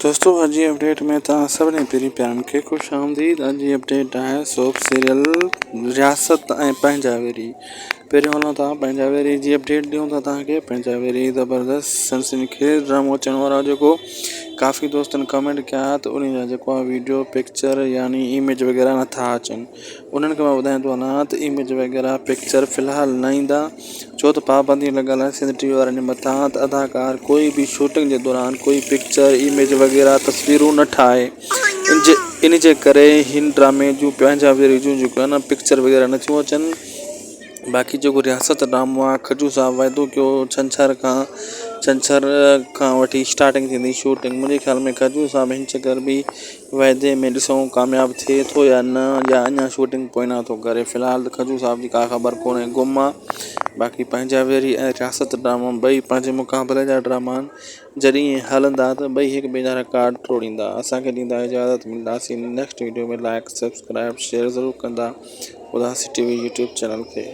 दोस्तों अॼु जी अपडेट में तव्हां सभिनी पहिरीं प्यारनि खे ख़ुशि आमदीद। अॼु जी अपडेट आहे सोप सीरियल रियासत ऐं पंहिंजावेरी। पहिरियों हलूं था पंहिंजावेरी जी अपडेट ॾियूं था तव्हांखे। पंहिंजावेरी ज़बरदस्त सनसनीखेज़ ड्रामो अचण वारो आहे जेको काफ़ी दोस्तनि कमेंट कया त उन जा जेको आहे वीडियो पिक्चर यानी इमेज वग़ैरह नथा अचनि। उन्हनि खे मां ॿुधाईंदो वञा त इमेज वग़ैरह पिक्चर फ़िलहालु न ईंदा, छो त पाबंदी लॻल आहे सिंध टीवी वारनि जे मथां त अदाकार कोई बि शूटिंग जे दौरान कोई पिक्चर इमेज वग़ैरह तस्वीरूं न ठाहे। इन जे करे हिन ड्रामे जूं पंहिंजावेरी जूं जेको आहे न पिक्चर वग़ैरह नथियूं अचनि। बाक़ी जेको रियासत ड्रामो आहे खजू साहब वाइदो कयो छंछर खां वठी स्टार्टिंग थींदी शूटिंग। मुंहिंजे ख़्याल में खजू साहब हिन चकर बि वाइदे में ॾिसूं कामयाबु थिए थो या न, या अञा शूटिंग पोइना थो करे। फ़िलहालु त खजू साहब जी का ख़बर कोन्हे, गुम आहे। बाक़ी पंहिंजावेरी ऐं रियासत ड्रामो ॿई पंहिंजे मुक़ाबले जा ड्रामा आहिनि। जॾहिं हलंदा त ॿई हिक ॿिए जा रिकॉर्ड टोड़ींदा। असांखे ॾींदा इजाज़त, मिलंदासीं नेक्स्ट वीडियो में। लाइक सब्सक्राइब शेयर ज़रूरु कंदा उदासी टीवी यूट्यूब चैनल खे।